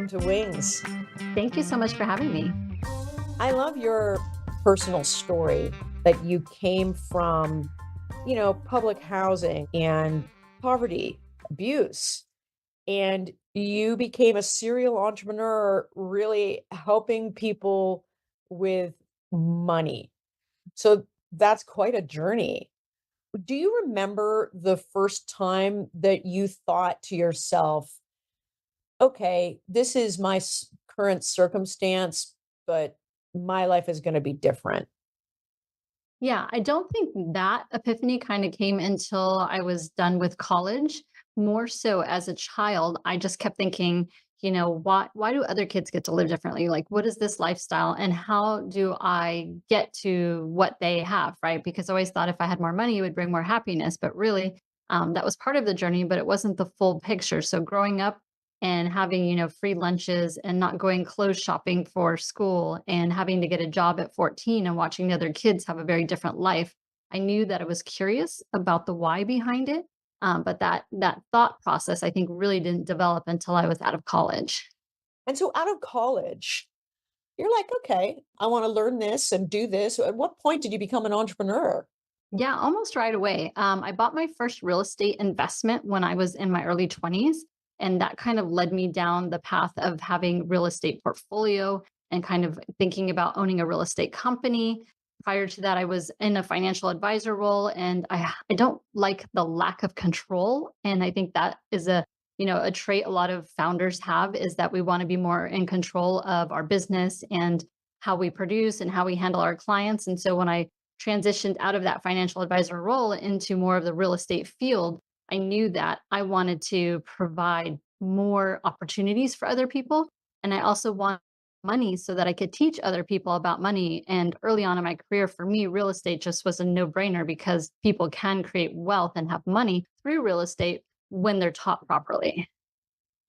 welcome to Wings. Thank you so much for having me. I love your personal story that you came from, public housing and poverty, abuse, and you became a serial entrepreneur, really helping people with money. So that's quite a journey. Do you remember the first time that you thought to yourself, okay, this is my current circumstance, but my life is going to be different? Yeah, I don't think that epiphany kind of came until I was done with college. More so as a child, I just kept thinking, why do other kids get to live differently? Like, what is this lifestyle and how do I get to what they have, right? Because I always thought if I had more money, it would bring more happiness. But really, that was part of the journey, but it wasn't the full picture. So growing up and having, free lunches and not going clothes shopping for school and having to get a job at 14 and watching the other kids have a very different life. I knew that I was curious about the why behind it. But that thought process, I think, really didn't develop until I was out of college. And so out of college, you're like, okay, I want to learn this and do this. At what point did you become an entrepreneur? Yeah, almost right away. I bought my first real estate investment when I was in my early 20s. And that kind of led me down the path of having real estate portfolio and kind of thinking about owning a real estate company. Prior to that, I was in a financial advisor role, and I don't like the lack of control. And I think that is a trait a lot of founders have, is that we want to be more in control of our business and how we produce and how we handle our clients. And so when I transitioned out of that financial advisor role into more of the real estate field, I knew that I wanted to provide more opportunities for other people. And I also want money so that I could teach other people about money. And early on in my career, for me, real estate just was a no brainer because people can create wealth and have money through real estate when they're taught properly.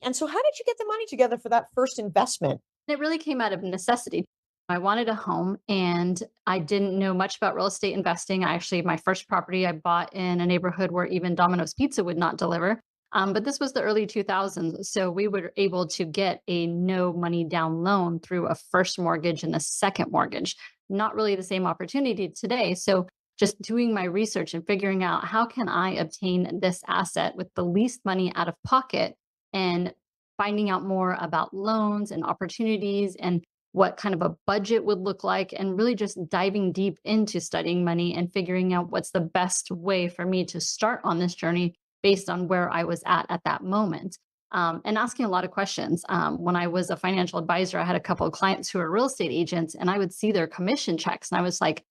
And so how did you get the money together for that first investment? It really came out of necessity. I wanted a home and I didn't know much about real estate investing. My first property I bought in a neighborhood where even Domino's Pizza would not deliver. But this was the early 2000s. So we were able to get a no money down loan through a first mortgage and a second mortgage. Not really the same opportunity today. So just doing my research and figuring out how can I obtain this asset with the least money out of pocket and finding out more about loans and opportunities and what kind of a budget would look like, and really just diving deep into studying money and figuring out what's the best way for me to start on this journey based on where I was at that moment. And asking a lot of questions. When I was a financial advisor, I had a couple of clients who were real estate agents, and I would see their commission checks. And I was like,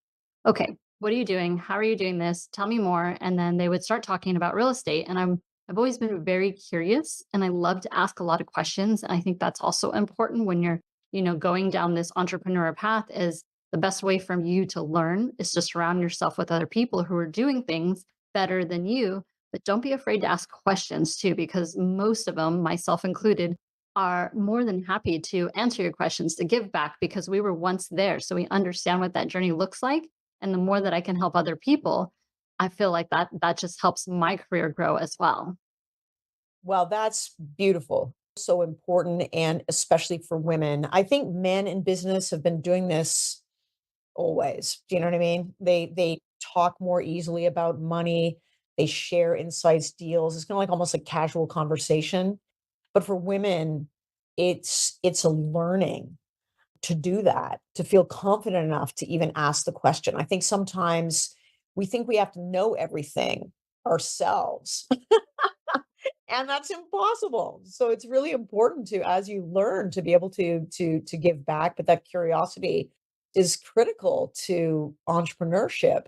okay, what are you doing? How are you doing this? Tell me more. And then they would start talking about real estate. And I've always been very curious and I love to ask a lot of questions. And I think that's also important when you're, going down this entrepreneur path, is the best way for you to learn is to surround yourself with other people who are doing things better than you. But don't be afraid to ask questions too, because most of them, myself included, are more than happy to answer your questions, to give back because we were once there. So we understand what that journey looks like. And the more that I can help other people, I feel like that just helps my career grow as well. Well, that's beautiful. So important. And especially for women. I think men in business have been doing this always. Do you know what I mean? They talk more easily about money. They share insights, deals. It's kind of like almost a casual conversation. But for women, it's a learning to do that, to feel confident enough to even ask the question. I think sometimes we think we have to know everything ourselves, and that's impossible. So it's really important to, as you learn, to be able to give back, but that curiosity is critical to entrepreneurship.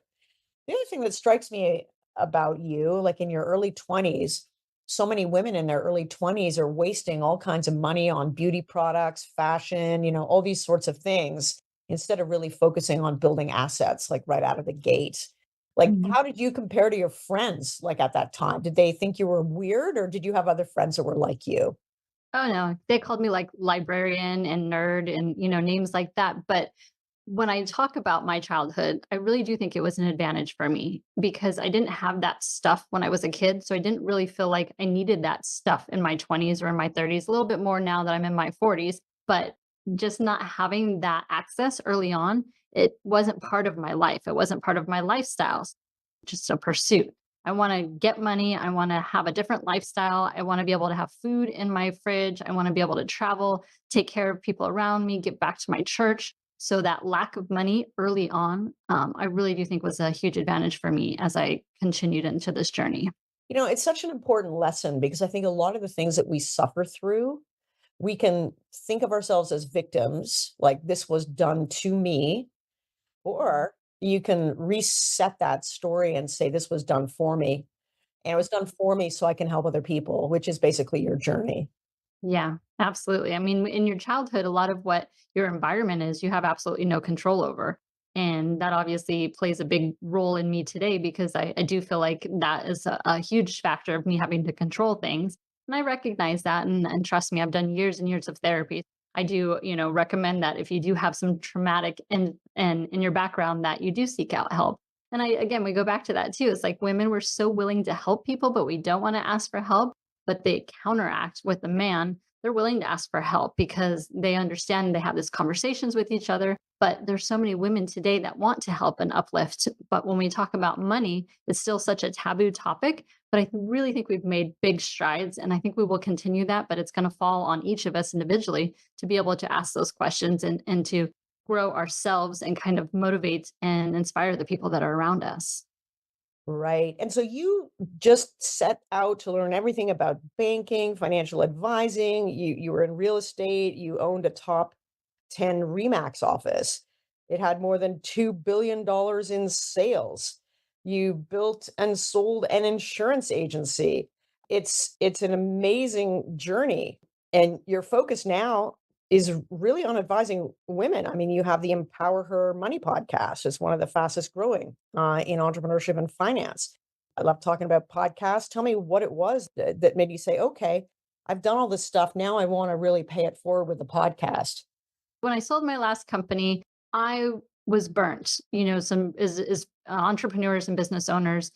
The other thing that strikes me about you, like in your early 20s, so many women in their early 20s are wasting all kinds of money on beauty products, fashion, all these sorts of things instead of really focusing on building assets like right out of the gate. Like, how did you compare to your friends like at that time? Did they think you were weird or did you have other friends that were like you? Oh, no. They called me, like, librarian and nerd and, names like that, but When I talk about my childhood, I really do think it was an advantage for me because I didn't have that stuff when I was a kid. So I didn't really feel like I needed that stuff in my 20s or in my 30s, a little bit more now that I'm in my 40s. But just not having that access early on, it wasn't part of my life. It wasn't part of my lifestyles, just a pursuit. I want to get money. I want to have a different lifestyle. I want to be able to have food in my fridge. I want to be able to travel, take care of people around me, get back to my church. So that lack of money early on, I really do think was a huge advantage for me as I continued into this journey. It's such an important lesson because I think a lot of the things that we suffer through, we can think of ourselves as victims, like this was done to me, or you can reset that story and say, this was done for me. And it was done for me so I can help other people, which is basically your journey. Yeah, absolutely. I mean, in your childhood, a lot of what your environment is, you have absolutely no control over. And that obviously plays a big role in me today because I do feel like that is a huge factor of me having to control things. And I recognize that. And trust me, I've done years and years of therapy. I do, recommend that if you do have some traumatic and in your background that you do seek out help. And again, we go back to that too. It's like women were so willing to help people, but we don't want to ask for help, but they counteract with the man. They're willing to ask for help because they understand they have these conversations with each other. But there's so many women today that want to help and uplift. But when we talk about money, it's still such a taboo topic. But I really think we've made big strides. And I think we will continue that. But it's going to fall on each of us individually to be able to ask those questions and to grow ourselves and kind of motivate and inspire the people that are around us. Right. And so you just set out to learn everything about banking, financial advising. You were in real estate, you owned a top 10 Remax office. It had more than $2 billion in sales. You built and sold an insurance agency. It's an amazing journey. And your focus now is really on advising women. I mean, you have the Empower Her Money podcast. It's one of the fastest growing in entrepreneurship and finance. I love talking about podcasts. Tell me what it was that made you say, okay, I've done all this stuff. Now I want to really pay it forward with the podcast. When I sold my last company, I was burnt. Some is entrepreneurs and business owners.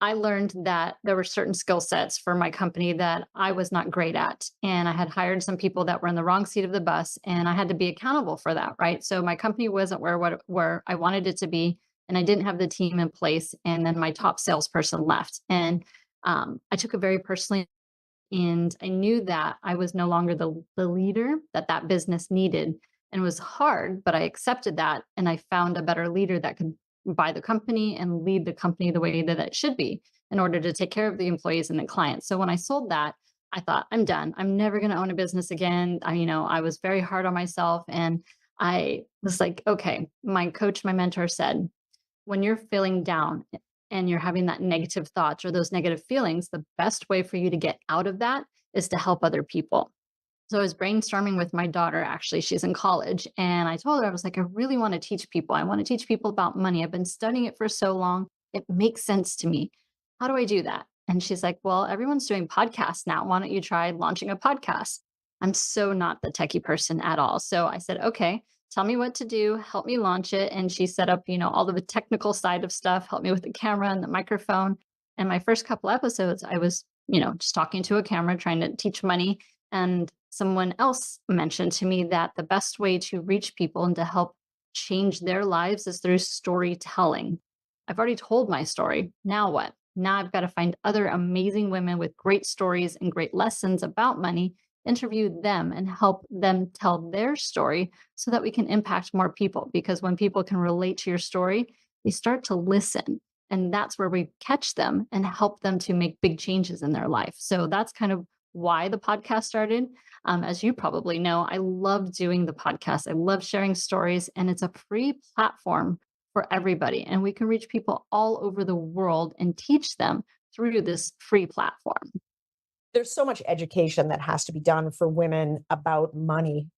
I learned that there were certain skill sets for my company that I was not great at. And I had hired some people that were in the wrong seat of the bus and I had to be accountable for that, right? So my company wasn't where I wanted it to be and I didn't have the team in place and then my top salesperson left. And I took it very personally and I knew that I was no longer the leader that that business needed. And it was hard, but I accepted that. And I found a better leader that could buy the company and lead the company the way that it should be in order to take care of the employees and the clients. So when I sold that, I thought, I'm done. I'm never going to own a business again. I was very hard on myself. And I was like, okay, my coach, my mentor said, when you're feeling down and you're having that negative thoughts or those negative feelings, the best way for you to get out of that is to help other people. So I was brainstorming with my daughter, actually, she's in college. And I told her, I was like, I really want to teach people. I want to teach people about money. I've been studying it for so long. It makes sense to me. How do I do that? And she's like, well, everyone's doing podcasts now. Why don't you try launching a podcast? I'm so not the techie person at all. So I said, okay, tell me what to do, help me launch it. And she set up, all of the technical side of stuff, helped me with the camera and the microphone. And my first couple episodes, I was, just talking to a camera, trying to teach money. And someone else mentioned to me that the best way to reach people and to help change their lives is through storytelling. I've already told my story. Now what? Now I've got to find other amazing women with great stories and great lessons about money, interview them and help them tell their story so that we can impact more people. Because when people can relate to your story, they start to listen. And that's where we catch them and help them to make big changes in their life. So that's kind of why the podcast started. As you probably know, I love doing the podcast. I love sharing stories, and it's a free platform for everybody. And we can reach people all over the world and teach them through this free platform. There's so much education that has to be done for women about money.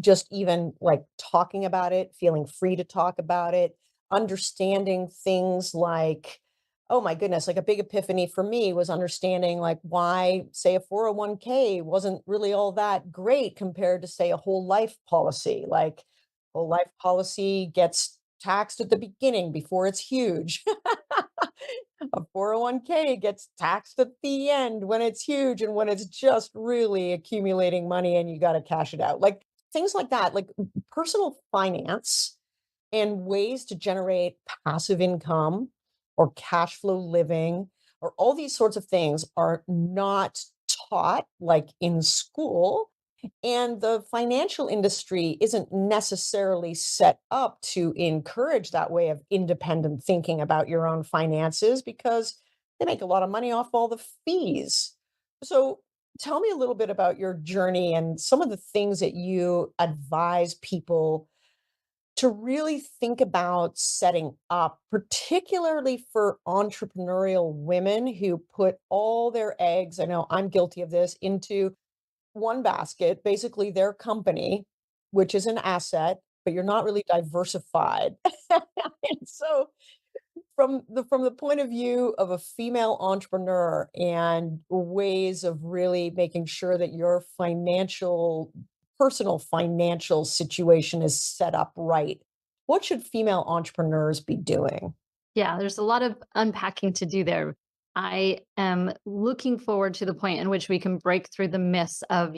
Just even like talking about it, feeling free to talk about it, understanding things like, oh my goodness, like a big epiphany for me was understanding like why, say, a 401k wasn't really all that great compared to, say, a whole life policy. Like, A life policy gets taxed at the beginning before it's huge. A 401k gets taxed at the end when it's huge and when it's just really accumulating money and you got to cash it out. Like things like that, like personal finance and ways to generate passive income or cash flow living or all these sorts of things are not taught like in school, and the financial industry isn't necessarily set up to encourage that way of independent thinking about your own finances because they make a lot of money off all the fees. So, tell me a little bit about your journey and some of the things that you advise people to really think about setting up, particularly for entrepreneurial women who put all their eggs, I know I'm guilty of this, into one basket, basically their company, which is an asset, but you're not really diversified. And so from the point of view of a female entrepreneur and ways of really making sure that your personal financial situation is set up right, what should female entrepreneurs be doing? Yeah, there's a lot of unpacking to do there. I am looking forward to the point in which we can break through the myths of,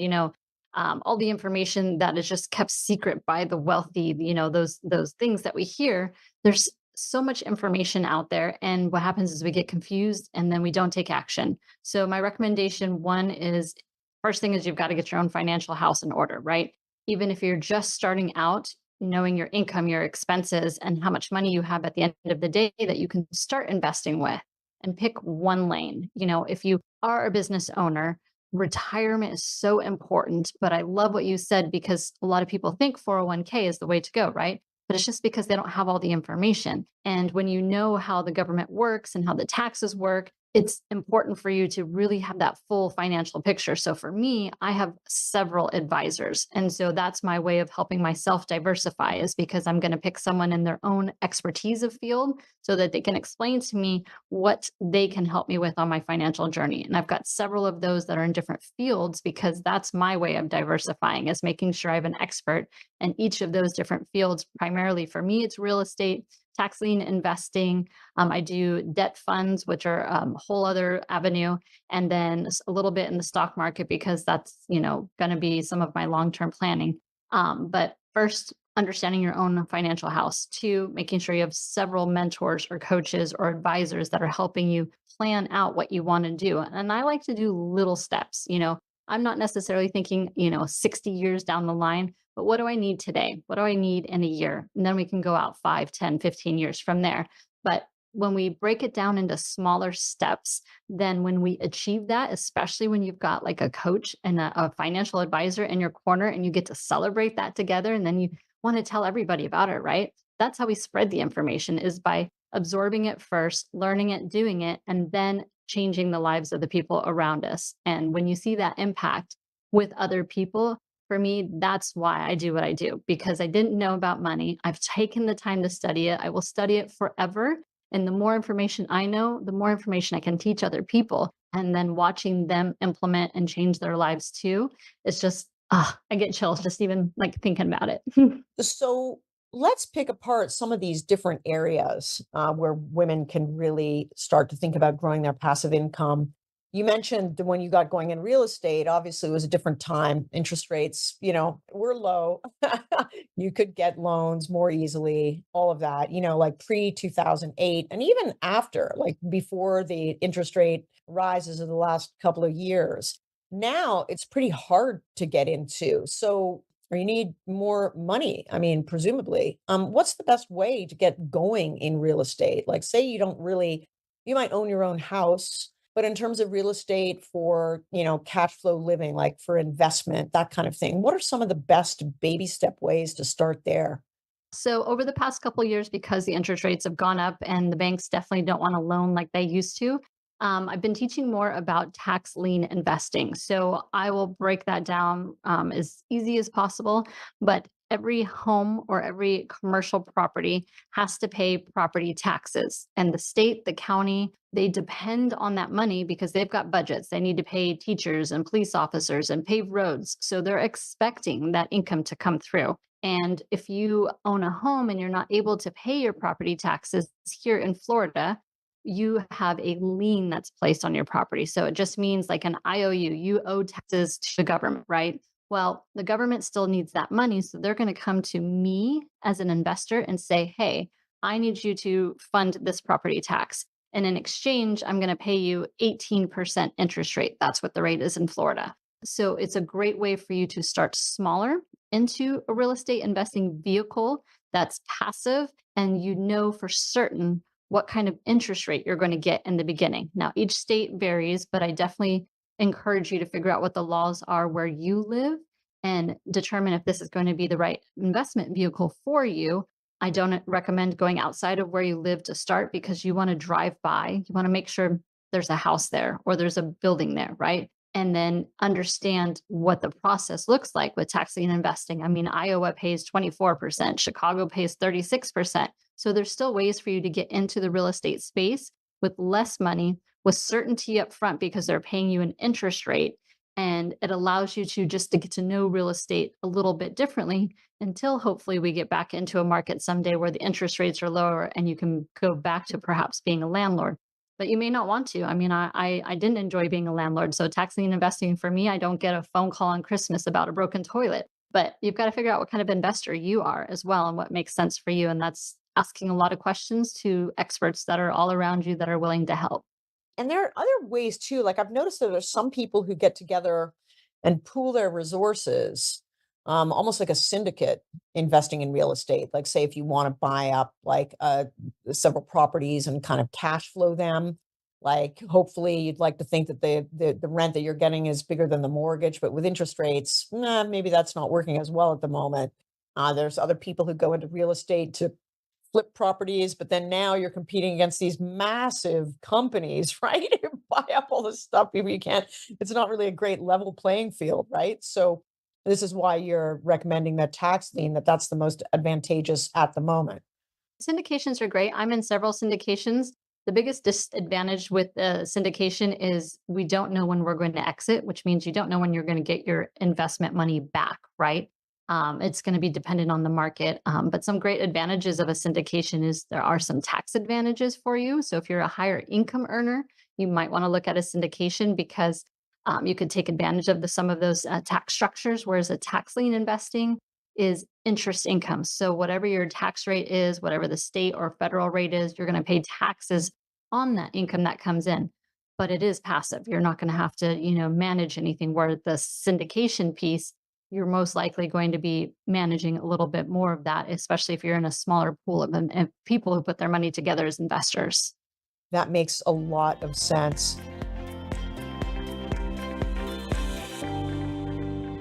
all the information that is just kept secret by the wealthy. Those things that we hear. There's so much information out there, and what happens is we get confused and then we don't take action. So my recommendation one is first thing is you've got to get your own financial house in order, right? Even if you're just starting out, knowing your income, your expenses, and how much money you have at the end of the day that you can start investing with and pick one lane. If you are a business owner, retirement is so important. But I love what you said because a lot of people think 401k is the way to go, right? But it's just because they don't have all the information. And when you know how the government works and how the taxes work, it's important for you to really have that full financial picture. So for me, I have several advisors. And so that's my way of helping myself diversify is because I'm going to pick someone in their own expertise of field so that they can explain to me what they can help me with on my financial journey. And I've got several of those that are in different fields because that's my way of diversifying is making sure I have an expert in each of those different fields. Primarily for me, it's real estate, tax lien investing. I do debt funds, which are a whole other avenue, and then a little bit in the stock market because that's going to be some of my long term planning. But first, understanding your own financial house. Two, making sure you have several mentors or coaches or advisors that are helping you plan out what you want to do. And I like to do little steps. I'm not necessarily thinking 60 years down the line, but what do I need today? What do I need in a year? And then we can go out 5, 10, 15 years from there. But when we break it down into smaller steps, then when we achieve that, especially when you've got like a coach and a financial advisor in your corner and you get to celebrate that together, and then you want to tell everybody about it, right? That's how we spread the information is by absorbing it first, learning it, doing it, and then changing the lives of the people around us. And when you see that impact with other people, for me, that's why I do what I do because I didn't know about money. I've taken the time to study it. I will study it forever. And the more information I know, the more information I can teach other people. And then watching them implement and change their lives too, it's just, I get chills just even like thinking about it. So let's pick apart some of these different areas where women can really start to think about growing their passive income. You mentioned when you got going in real estate, obviously it was a different time. Interest rates, were low. You could get loans more easily, all of that, like pre 2008 and even after, like before the interest rate rises of the last couple of years. Now it's pretty hard to get into. So or you need more money. I mean, presumably. What's the best way to get going in real estate? Like, say you might own your own house, but in terms of real estate for, cash flow living, like for investment, that kind of thing, what are some of the best baby step ways to start there? So over the past couple of years, because the interest rates have gone up and the banks definitely don't want to loan like they used to, I've been teaching more about tax lien investing. So I will break that down as easy as possible. But every home or every commercial property has to pay property taxes. And the state, the county, they depend on that money because they've got budgets. They need to pay teachers and police officers and pave roads. So they're expecting that income to come through. And if you own a home and you're not able to pay your property taxes here in Florida, you have a lien that's placed on your property. So it just means like an IOU, you owe taxes to the government, right? Well, the government still needs that money. So they're going to come to me as an investor and say, hey, I need you to fund this property tax. And in exchange, I'm going to pay you 18% interest rate. That's what the rate is in Florida. So it's a great way for you to start smaller into a real estate investing vehicle that's passive, and you know for certain what kind of interest rate you're going to get in the beginning. Now, each state varies, but I definitely encourage you to figure out what the laws are where you live and determine if this is going to be the right investment vehicle for you. I don't recommend going outside of where you live to start because you want to drive by. You want to make sure there's a house there or there's a building there, right? And then understand what the process looks like with taxing and investing. I mean, Iowa pays 24%, Chicago pays 36%. So there's still ways for you to get into the real estate space with less money, with certainty up front because they're paying you an interest rate. And it allows you to just to get to know real estate a little bit differently until hopefully we get back into a market someday where the interest rates are lower and you can go back to perhaps being a landlord. But you may not want to. I mean, I didn't enjoy being a landlord. So taxing and investing for me, I don't get a phone call on Christmas about a broken toilet. But you've got to figure out what kind of investor you are as well and what makes sense for you. And that's asking a lot of questions to experts that are all around you that are willing to help. And there are other ways too. Like I've noticed that there's some people who get together and pool their resources, almost like a syndicate investing in real estate. Like say if you want to buy up like several properties and kind of cash flow them, like hopefully you'd like to think that the rent that you're getting is bigger than the mortgage, but with interest rates, maybe that's not working as well at the moment. There's other people who go into real estate to flip properties, but then now you're competing against these massive companies, right? Who buy up all this stuff. You can't, it's not really a great level playing field, right? So this is why you're recommending that tax lien, that's the most advantageous at the moment. Syndications are great. I'm in several syndications. The biggest disadvantage with the syndication is we don't know when we're going to exit, which means you don't know when you're going to get your investment money back, right? It's going to be dependent on the market. But some great advantages of a syndication is there are some tax advantages for you. So if you're a higher income earner, you might want to look at a syndication because you could take advantage of some of those tax structures, whereas a tax lien investing is interest income. So whatever your tax rate is, whatever the state or federal rate is, you're going to pay taxes on that income that comes in. But it is passive. You're not going to have to, manage anything. Where the syndication piece, you're most likely going to be managing a little bit more of that, especially if you're in a smaller pool of people who put their money together as investors. That makes a lot of sense.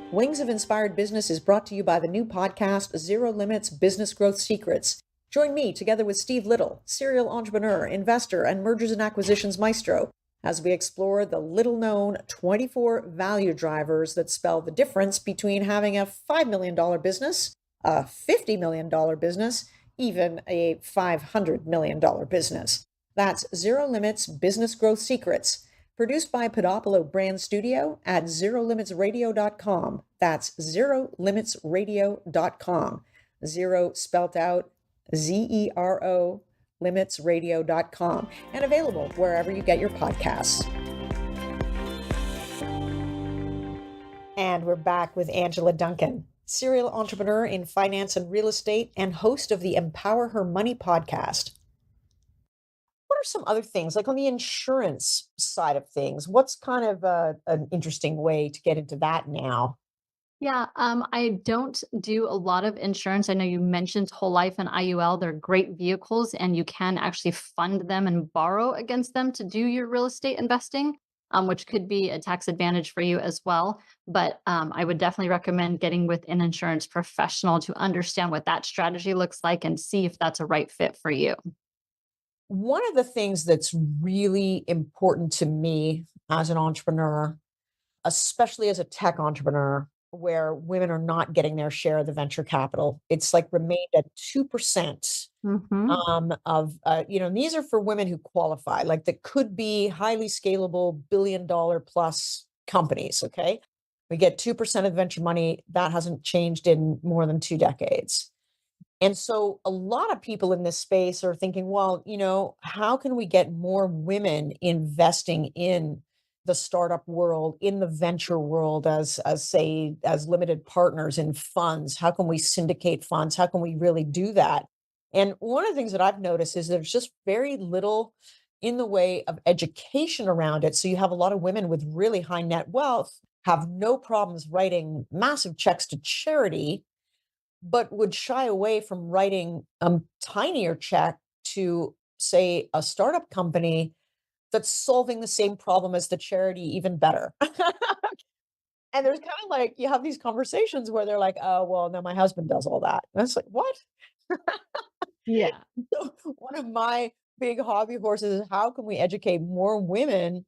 Wings of Inspired Business is brought to you by the new podcast, Zero Limits Business Growth Secrets. Join me, together with Steve Little, serial entrepreneur, investor, and mergers and acquisitions maestro, as we explore the little-known 24 value drivers that spell the difference between having a $5 million business, a $50 million business, even a $500 million business. That's Zero Limits Business Growth Secrets. Produced by Podopolo Brand Studio at zerolimitsradio.com. That's zerolimitsradio.com. Zero spelt out ZERO limitsradio.com, and available wherever you get your podcasts. And we're back with Angela Duncan, serial entrepreneur in finance and real estate and host of the Empower Her Money podcast. What are some other things, like on the insurance side of things? What's kind of an interesting way to get into that now? Yeah, I don't do a lot of insurance. I know you mentioned whole life and IUL. They're great vehicles, and you can actually fund them and borrow against them to do your real estate investing, which could be a tax advantage for you as well. But I would definitely recommend getting with an insurance professional to understand what that strategy looks like and see if that's a right fit for you. One of the things that's really important to me as an entrepreneur, especially as a tech entrepreneur, where women are not getting their share of the venture capital, it's like remained at 2%. Hmm. And these are for women who qualify, like that could be highly scalable $1 billion plus companies. Okay. We get 2% of venture money. That hasn't changed in more than 2 decades. And so a lot of people in this space are thinking, well, how can we get more women investing in the startup world, in the venture world as say as limited partners in funds? How can we syndicate funds? How can we really do that? And one of the things that I've noticed is there's just very little in the way of education around it. So you have a lot of women with really high net wealth have no problems writing massive checks to charity but would shy away from writing a tinier check to, say, a startup company that's solving the same problem as the charity even better. And there's kind of like you have these conversations where they're like, "Oh, well, no, my husband does all that." And it's like, "What?" Yeah. So one of my big hobby horses is how can we educate more women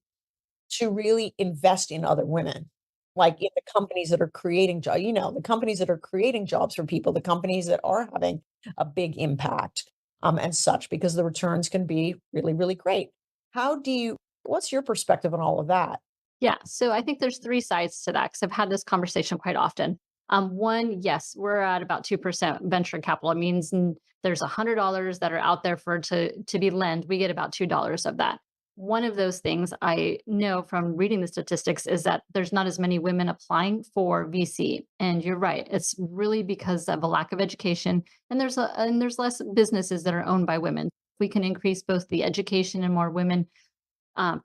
to really invest in other women, like in the companies that are creating the companies that are creating jobs for people, the companies that are having a big impact, and such, because the returns can be really, really great. How do you what's your perspective on all of that? Yeah, so I think there's 3 sides to that because 'cause I've had this conversation quite often. One, yes, we're at about 2% venture capital. It means there's $100 that are out there for to be lent. We get about $2 of that. One of those things I know from reading the statistics is that there's not as many women applying for VC. And you're right, it's really because of a lack of education, and there's less businesses that are owned by women. We can increase both the education and more women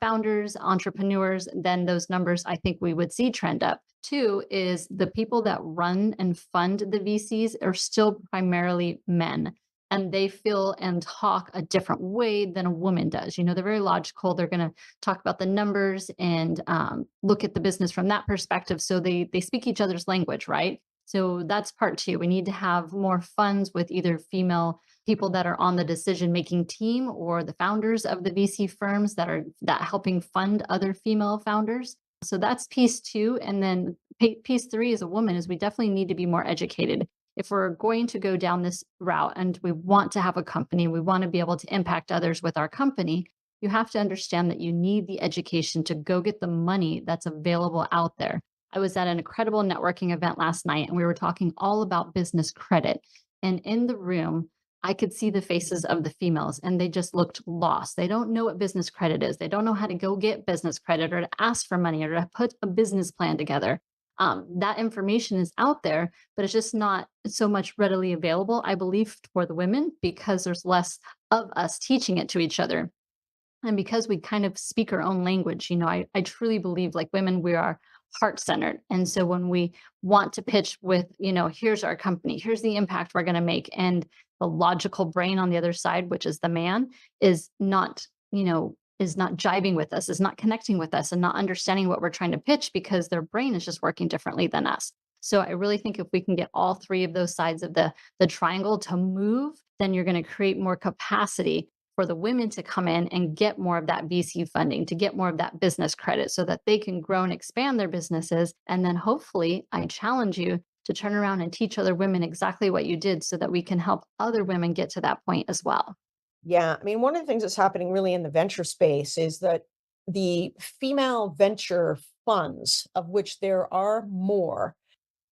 founders, entrepreneurs, then those numbers I think we would see trend up. Two is the people that run and fund the VCs are still primarily men. And they feel and talk a different way than a woman does. They're very logical. They're going to talk about the numbers and look at the business from that perspective. So they speak each other's language, right? So that's part two. We need to have more funds with either female people that are on the decision making team or the founders of the VC firms that helping fund other female founders. So that's piece two. And then piece three as a woman is we definitely need to be more educated. If we're going to go down this route and we want to have a company, we want to be able to impact others with our company, you have to understand that you need the education to go get the money that's available out there. I was at an incredible networking event last night and we were talking all about business credit. And in the room, I could see the faces of the females and they just looked lost. They don't know what business credit is. They don't know how to go get business credit or to ask for money or to put a business plan together. That information is out there, but it's just not so much readily available, I believe, for the women because there's less of us teaching it to each other. And because we kind of speak our own language, I truly believe like women, we are heart centered. And so when we want to pitch with, here's our company, here's the impact we're going to make. And the logical brain on the other side, which is the man, is not, is not jiving with us, is not connecting with us and not understanding what we're trying to pitch because their brain is just working differently than us. So I really think if we can get all three of those sides of the triangle to move, then you're going to create more capacity for the women to come in and get more of that VC funding, to get more of that business credit so that they can grow and expand their businesses. And then hopefully, I challenge you to turn around and teach other women exactly what you did so that we can help other women get to that point as well. Yeah, I mean, one of the things that's happening really in the venture space is that the female venture funds, of which there are more,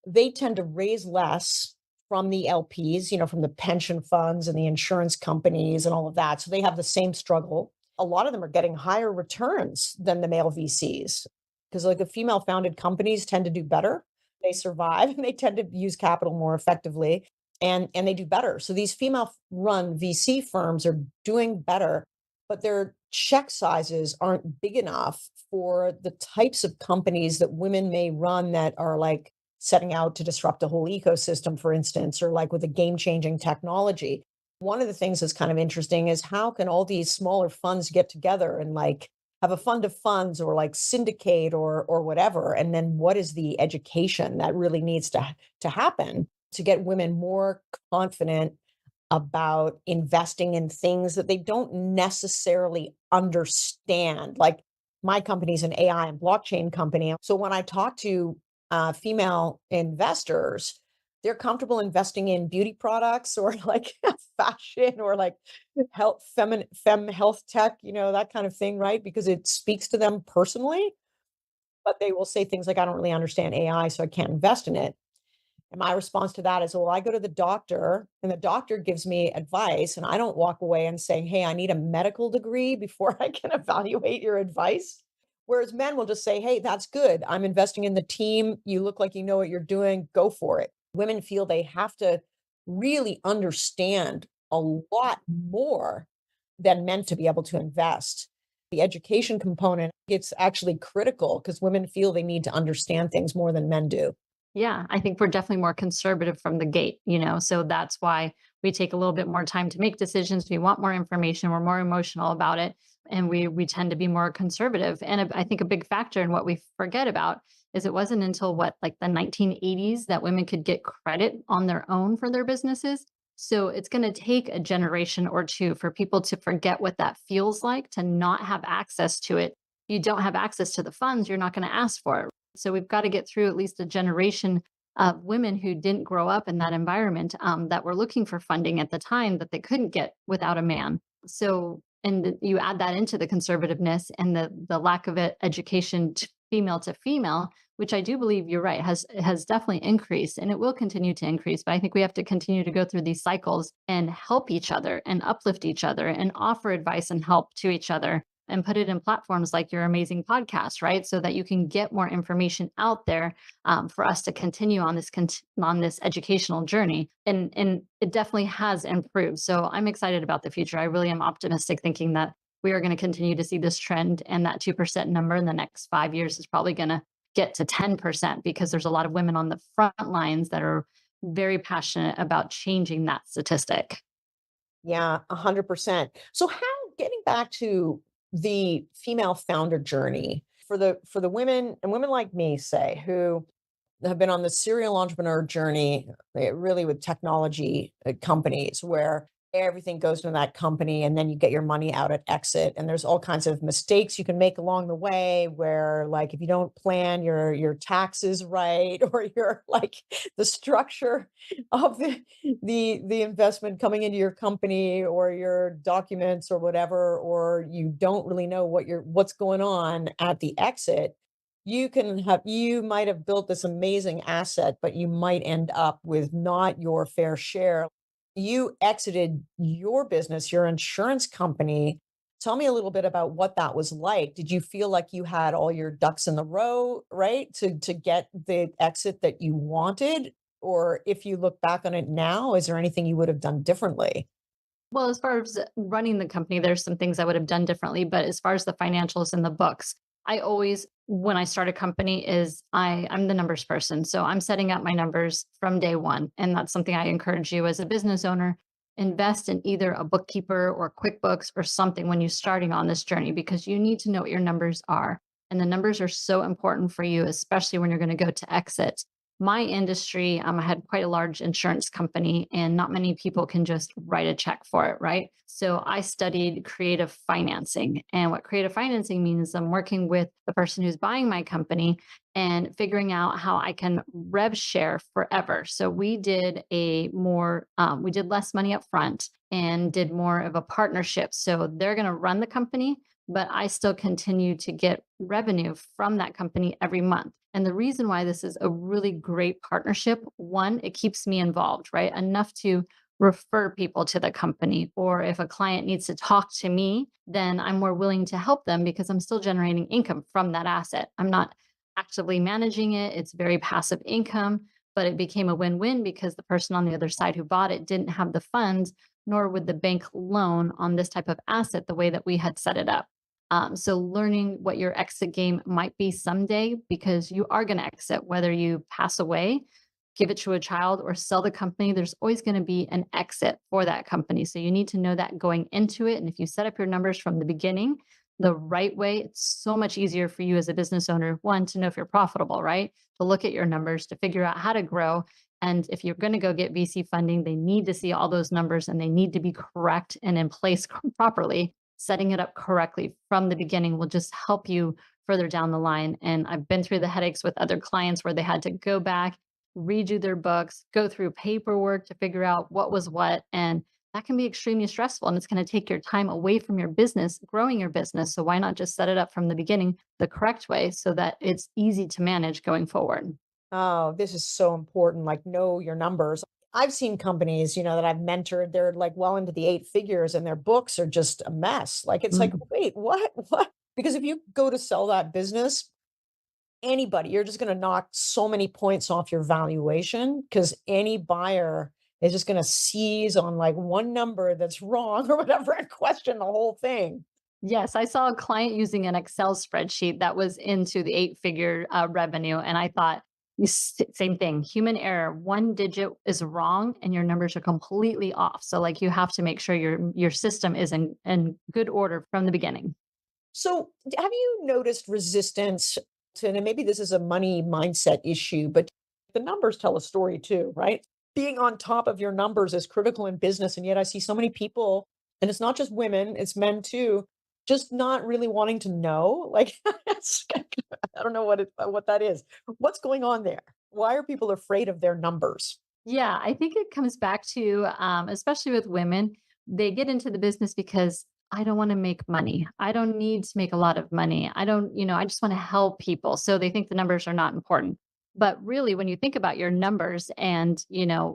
they tend to raise less from the LPs, from the pension funds and the insurance companies and all of that. So they have the same struggle. A lot of them are getting higher returns than the male VCs because like the female founded companies tend to do better. They survive and they tend to use capital more effectively and they do better. So these female run VC firms are doing better, but their check sizes aren't big enough for the types of companies that women may run that are like setting out to disrupt a whole ecosystem, for instance, or like with a game changing technology. One of the things that's kind of interesting is how can all these smaller funds get together and like have a fund of funds or like syndicate or whatever, and then what is the education that really needs to happen to get women more confident about investing in things that they don't necessarily understand. Like my company's an AI and blockchain company. So when I talk to female investors, they're comfortable investing in beauty products or like fashion or like health, fem health tech, that kind of thing, right? Because it speaks to them personally. but they will say things like, I don't really understand AI, so I can't invest in it. And my response to that is, well, I go to the doctor and the doctor gives me advice, and I don't walk away and saying, hey, I need a medical degree before I can evaluate your advice. Whereas men will just say, hey, that's good. I'm investing in the team. You look like you know what you're doing. Go for it. Women feel they have to really understand a lot more than men to be able to invest. The education component, it's actually critical because women feel they need to understand things more than men do. Yeah, I think we're definitely more conservative from the gate, so that's why we take a little bit more time to make decisions. We want more information, we're more emotional about it, and we tend to be more conservative. And I think a big factor in what we forget about is it wasn't until what, like the 1980s, that women could get credit on their own for their businesses. So it's going to take a generation or two for people to forget what that feels like to not have access to it. If you don't have access to the funds, you're not going to ask for it. So we've got to get through at least a generation of women who didn't grow up in that environment, that were looking for funding at the time that they couldn't get without a man. So, and you add that into the conservativeness and the lack of education female to female, which I do believe you're right has definitely increased, and it will continue to increase. But I think we have to continue to go through these cycles and help each other and uplift each other and offer advice and help to each other and put it in platforms like your amazing podcast, right? So that you can get more information out there, for us to continue on on this educational journey. And it definitely has improved. So I'm excited about the future. I really am optimistic, thinking that we are going to continue to see this trend, and that 2% number in the next 5 years is probably going to get to 10% because there's a lot of women on the front lines that are very passionate about changing that statistic. Yeah, 100%. So how getting back to the female founder journey for the women and women like me, say, who have been on the serial entrepreneur journey, really with technology companies where everything goes to that company and then you get your money out at exit, and there's all kinds of mistakes you can make along the way where, like, if you don't plan your taxes right or your like the structure of the investment coming into your company or your documents or whatever, or you don't really know what's going on at the exit, you might have built this amazing asset, but you might end up with not your fair share. You exited your business, your insurance company. Tell me a little bit about what that was like. Did you feel like you had all your ducks in the row, right? To get the exit that you wanted? Or if you look back on it now, is there anything you would have done differently? Well, as far as running the company, there's some things I would have done differently. But as far as the financials and the books, I always, when I start a company, I'm the numbers person. So I'm setting up my numbers from day one. And that's something I encourage you as a business owner. Invest in either a bookkeeper or QuickBooks or something when you're starting on this journey, because you need to know what your numbers are. And the numbers are so important for you, especially when you're going to go to exit. My industry, I had quite a large insurance company, and not many people can just write a check for it, right? So I studied creative financing. And what creative financing means is I'm working with the person who's buying my company and figuring out how I can rev share forever. So we did less money up front and did more of a partnership. So they're going to run the company, but I still continue to get revenue from that company every month. And the reason why this is a really great partnership, one, it keeps me involved, right? Enough to refer people to the company. Or if a client needs to talk to me, then I'm more willing to help them because I'm still generating income from that asset. I'm not actively managing it, it's very passive income, but it became a win win because the person on the other side who bought it didn't have the funds, nor would the bank loan on this type of asset the way that we had set it up. So learning what your exit game might be someday, because you are going to exit, whether you pass away, give it to a child, or sell the company, there's always going to be an exit for that company. So you need to know that going into it. And if you set up your numbers from the beginning the right way, it's so much easier for you as a business owner, one, to know if you're profitable, right? To look at your numbers, to figure out how to grow. And if you're going to go get VC funding, they need to see all those numbers and they need to be correct and in place properly. Setting it up correctly from the beginning will just help you further down the line. And I've been through the headaches with other clients where they had to go back, redo their books, go through paperwork to figure out what was what. And that can be extremely stressful and it's going to take your time away from your business, growing your business. So why not just set it up from the beginning the correct way so that it's easy to manage going forward? Oh, this is so important. Like, know your numbers. I've seen companies, that I've mentored, they're like well into the eight figures and their books are just a mess. Like, it's like, Mm. wait, what? What? Because if you go to sell that business, anybody, you're just going to knock so many points off your valuation because any buyer is just going to seize on like one number that's wrong or whatever and question the whole thing. Yes, I saw a client using an Excel spreadsheet that was into the eight-figure revenue, and I thought, same thing, human error. One digit is wrong, and your numbers are completely off. So, like, you have to make sure your system is in good order from the beginning. So, have you noticed resistance to, and maybe this is a money mindset issue, but the numbers tell a story too, right? Being on top of your numbers is critical in business. And yet I see so many people, and it's not just women, it's men too, just not really wanting to know. Like, I don't know what that is. What's going on there? Why are people afraid of their numbers? Yeah, I think it comes back to, especially with women, they get into the business because I don't want to make money. I don't need to make a lot of money. I don't, I just want to help people. So they think the numbers are not important. But really, when you think about your numbers and,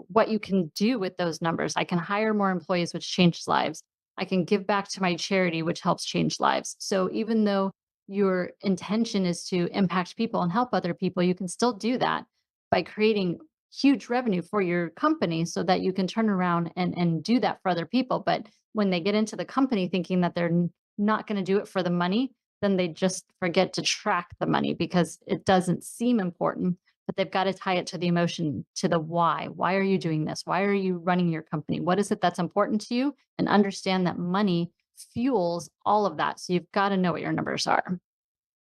what you can do with those numbers, I can hire more employees, which changes lives. I can give back to my charity, which helps change lives. So even though your intention is to impact people and help other people, you can still do that by creating huge revenue for your company so that you can turn around and do that for other people. But when they get into the company thinking that they're not going to do it for the money, then they just forget to track the money because it doesn't seem important. But they've got to tie it to the emotion, to the why. Why are you doing this? Why are you running your company? What is it that's important to you? And understand that money fuels all of that. So you've got to know what your numbers are.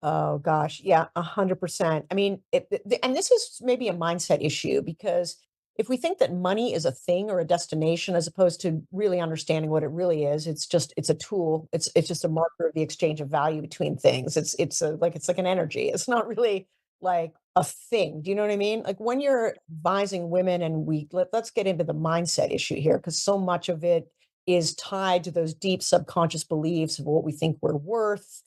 Oh gosh, yeah, 100%. I mean, and this is maybe a mindset issue because if we think that money is a thing or a destination as opposed to really understanding what it really is, it's a tool. It's just a marker of the exchange of value between things. It's like an energy. It's not really like a thing. Do you know what I mean? Like when you're advising women, and let's get into the mindset issue here because so much of it is tied to those deep subconscious beliefs of what we think we're worth,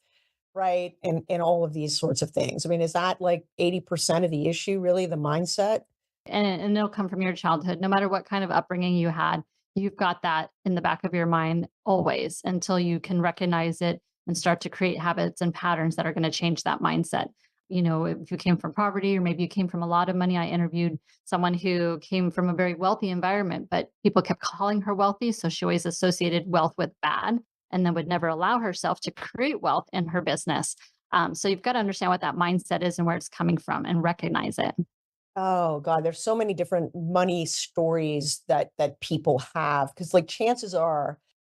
right? And all of these sorts of things. I mean, is that like 80% of the issue, really, the mindset? And it'll come from your childhood. No matter what kind of upbringing you had, you've got that in the back of your mind always until you can recognize it and start to create habits and patterns that are going to change that mindset. If you came from poverty or maybe you came from a lot of money, I interviewed someone who came from a very wealthy environment, but people kept calling her wealthy. So she always associated wealth with bad and then would never allow herself to create wealth in her business. So you've got to understand what that mindset is and where it's coming from and recognize it. Oh god, there's so many different money stories that people have because like chances are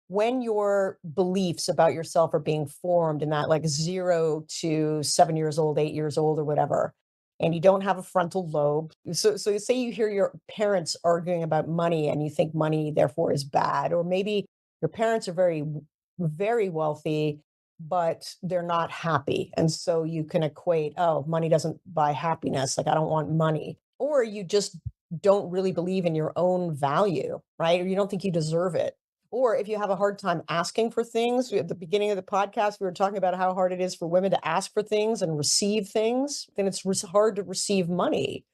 when your beliefs about yourself are being formed in that like 0 to 7 years old, 8 years old or whatever, and you don't have a frontal lobe. So say you hear your parents arguing about money and you think money therefore is bad, or maybe your parents are very wealthy but they're not happy. And so you can equate, oh, money doesn't buy happiness. Like, I don't want money. Or you just don't really believe in your own value, right? Or you don't think you deserve it. Or if you have a hard time asking for things, at the beginning of the podcast, we were talking about how hard it is for women to ask for things and receive things, then it's hard to receive money.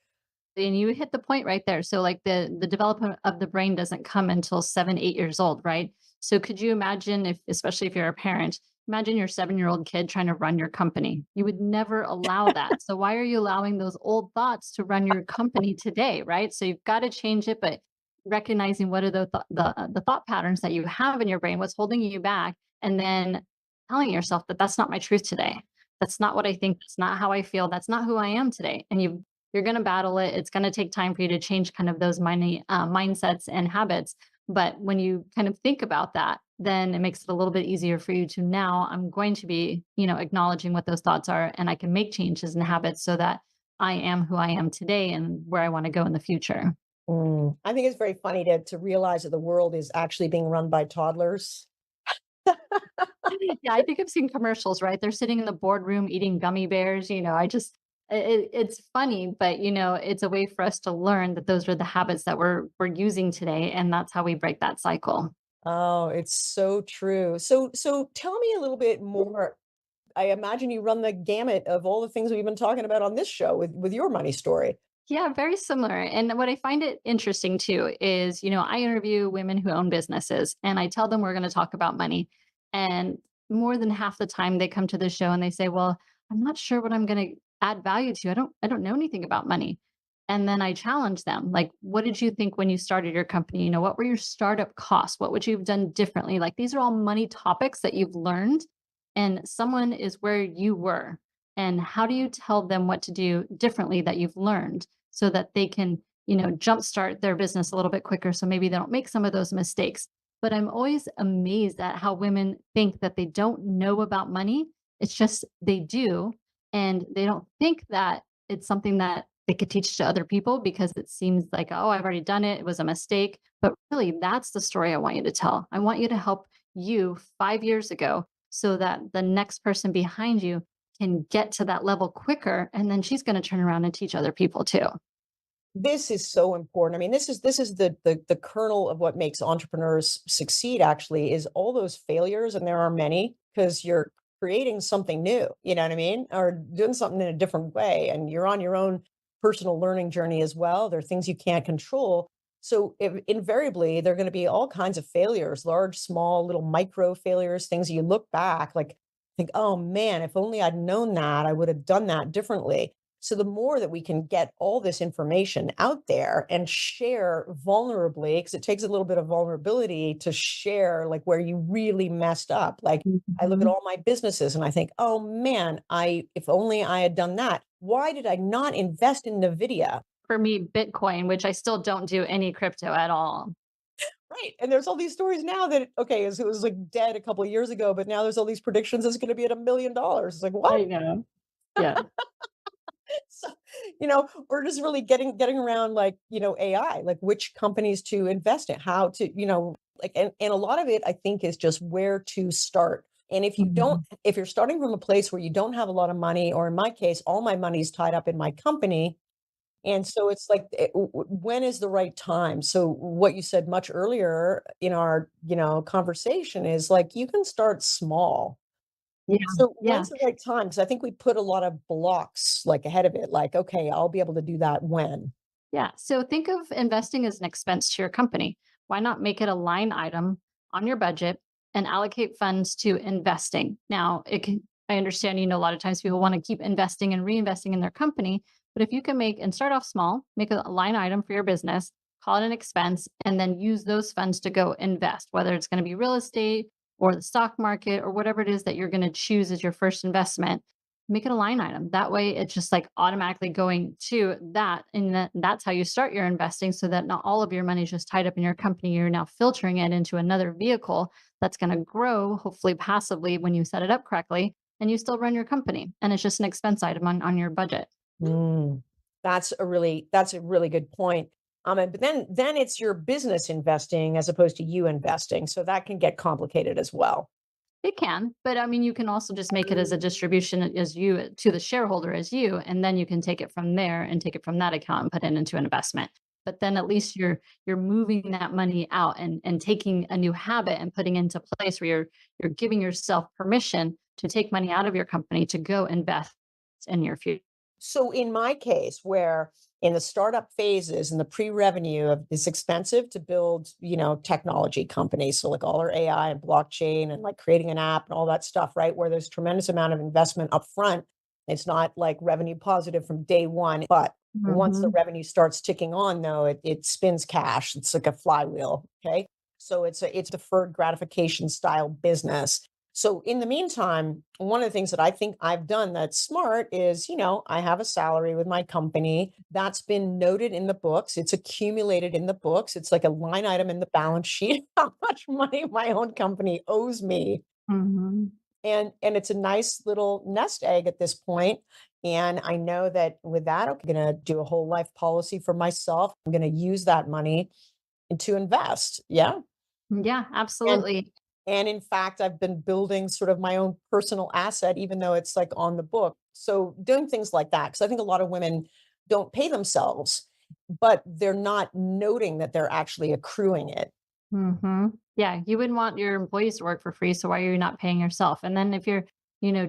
And you hit the point right there. So like the development of the brain doesn't come until 7, 8 years old, right? So could you imagine if, especially if you're a parent, imagine your 7-year-old kid trying to run your company. You would never allow that. So why are you allowing those old thoughts to run your company today, right? So you've got to change it, but recognizing what are the thought patterns that you have in your brain, what's holding you back, and then telling yourself that that's not my truth today. That's not what I think. That's not how I feel. That's not who I am today. And you're going to battle it. It's going to take time for you to change kind of those mindsets and habits. But when you kind of think about that, then it makes it a little bit easier for you to now, I'm going to be, acknowledging what those thoughts are and I can make changes in habits so that I am who I am today and where I want to go in the future. I think it's very funny to realize that the world is actually being run by toddlers. Yeah, I think I've seen commercials, right? They're sitting in the boardroom eating gummy bears. It's funny, but it's a way for us to learn that those are the habits that we're using today, and that's how we break that cycle. Oh, it's so true. So tell me a little bit more. I imagine you run the gamut of all the things we've been talking about on this show with your money story. Yeah, very similar. And what I find it interesting too is, I interview women who own businesses and I tell them we're going to talk about money. And more than half the time they come to the show and they say, "Well, I'm not sure what I'm going to add value to. I don't know anything about money." And then I challenge them, like, "What did you think when you started your company? What were your startup costs? What would you have done differently?" Like these are all money topics that you've learned and someone is where you were. And how do you tell them what to do differently that you've learned? So that they can, jumpstart their business a little bit quicker. So maybe they don't make some of those mistakes. But I'm always amazed at how women think that they don't know about money. It's just they do. And they don't think that it's something that they could teach to other people because it seems like, oh, I've already done it. It was a mistake. But really, that's the story I want you to tell. I want you to help you 5 years ago so that the next person behind you can get to that level quicker. And then she's going to turn around and teach other people too. This is so important. I mean, this is the kernel of what makes entrepreneurs succeed actually is all those failures, and there are many, because you're creating something new, you know what I mean? Or doing something in a different way, and you're on your own personal learning journey as well. There are things you can't control. So invariably, there are going to be all kinds of failures, large, small, little micro failures, things you look back, like think, oh man, if only I'd known that, I would have done that differently. So the more that we can get all this information out there and share vulnerably, because it takes a little bit of vulnerability to share like where you really messed up. Like I look at Mhm. all my businesses and I think, oh man, I if only I had done that. Why did I not invest in Nvidia? For me, Bitcoin, which I still don't do any crypto at all. Right. And there's all these stories now that okay, it was like dead a couple of years ago, but now there's all these predictions it's going to be at $1 million. It's like, what? I know. Yeah. So, we're just really getting around like, AI, like which companies to invest in, how to, like and a lot of it I think is just where to start. And Mhm. if you're starting from a place where you don't have a lot of money, or in my case, all my money's tied up in my company, and so it's like when is the right time? So what you said much earlier in our, conversation is like you can start small. Yeah. So Yeah. when's the right time? Because I think we put a lot of blocks, like, ahead of it, like, "Okay, I'll be able to do that when." Yeah. So think of investing as an expense to your company. Why not make it a line item on your budget and allocate funds to investing? Now, I understand, a lot of times people want to keep investing and reinvesting in their company, but if you can make and start off small, make a line item for your business, call it an expense, and then use those funds to go invest, whether it's going to be real estate or the stock market or whatever it is that you're going to choose as your first investment. Make it a line item. That way it's just like automatically going to that. And that's how you start your investing so that not all of your money is just tied up in your company. You're now filtering it into another vehicle that's going to grow, hopefully passively when you set it up correctly, and you still run your company. And it's just an expense item on your budget. Mm. That's a really good point. And but then it's your business investing as opposed to you investing, so that can get complicated as well. It can, but I mean, you can also just make it as a distribution as you to the shareholder as you, and then you can take it from there and take it from that account and put it into an investment. But then at least you're moving that money out and taking a new habit and putting into place where you're giving yourself permission to take money out of your company to go invest in your future. So in my case, where in the startup phases and the pre-revenue of it's expensive to build, technology companies. So like all our AI and blockchain and like creating an app and all that stuff, right? Where there's tremendous amount of investment up front. It's not like revenue positive from day one, but once the Mhm. revenue starts ticking on, though, it spins cash. It's like a flywheel. Okay. So it's deferred gratification style business. So in the meantime, one of the things that I think I've done that's smart is, I have a salary with my company that's been noted in the books. It's accumulated in the books. It's like a line item in the balance sheet, how much money my own company owes me. Mhm. And it's a nice little nest egg at this point. And I know that with that, I'm going to do a whole life policy for myself. I'm going to use that money to invest. Yeah. Yeah, And absolutely. and in fact, I've been building sort of my own personal asset, even though it's like on the book. So doing things like that, because I think a lot of women don't pay themselves, but they're not noting that they're actually accruing it. Mhm. Yeah, you wouldn't want your employees to work for free, so why are you not paying yourself? And then if you're,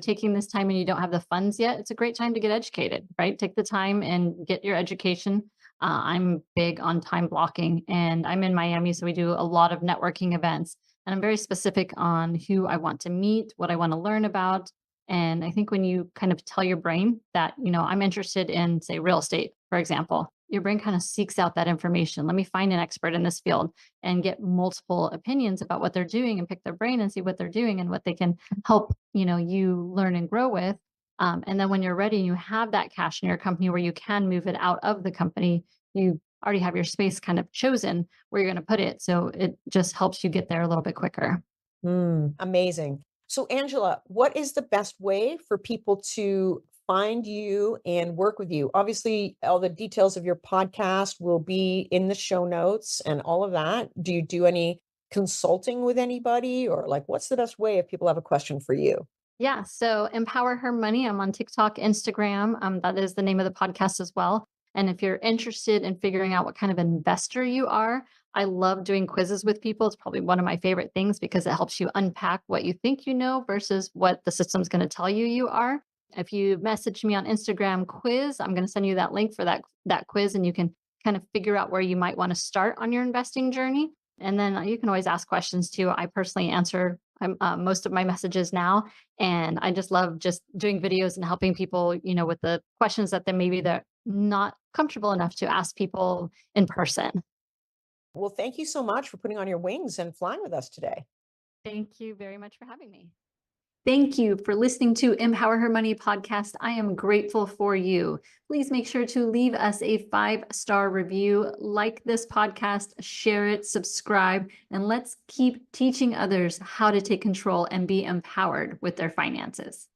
taking this time and you don't have the funds yet, it's a great time to get educated, right? Take the time and get your education. I'm big on time blocking, and I'm in Miami, so we do a lot of networking events. And I'm very specific on who I want to meet, what I want to learn about. And I think when you kind of tell your brain that, I'm interested in, say, real estate, for example, your brain kind of seeks out that information. Let me find an expert in this field and get multiple opinions about what they're doing and pick their brain and see what they're doing and what they can help, you learn and grow with. And then when you're ready and you have that cash in your company where you can move it out of the company, you already have your space kind of chosen where you're going to put it. So it just helps you get there a little bit quicker. Amazing. So, Angela, what is the best way for people to find you and work with you? Obviously, all the details of your podcast will be in the show notes and all of that. Do you do any consulting with anybody, or like what's the best way if people have a question for you? Yeah. So Empower Her Money. I'm on TikTok, Instagram. That is the name of the podcast as well. And if you're interested in figuring out what kind of investor you are, I love doing quizzes with people. It's probably one of my favorite things because it helps you unpack what you think you know versus what the system's going to tell you you are. If you message me on Instagram quiz, I'm going to send you that link for that quiz, and you can kind of figure out where you might want to start on your investing journey. And then you can always ask questions too. I personally answer most of my messages now, and I just love just doing videos and helping people, with the questions that they're not comfortable enough to ask people in person. Well, thank you so much for putting on your wings and flying with us today. Thank you very much for having me. Thank you for listening to Empower Her Money podcast. I am grateful for you. Please make sure to leave us a 5-star review, like this podcast, share it, subscribe, and let's keep teaching others how to take control and be empowered with their finances.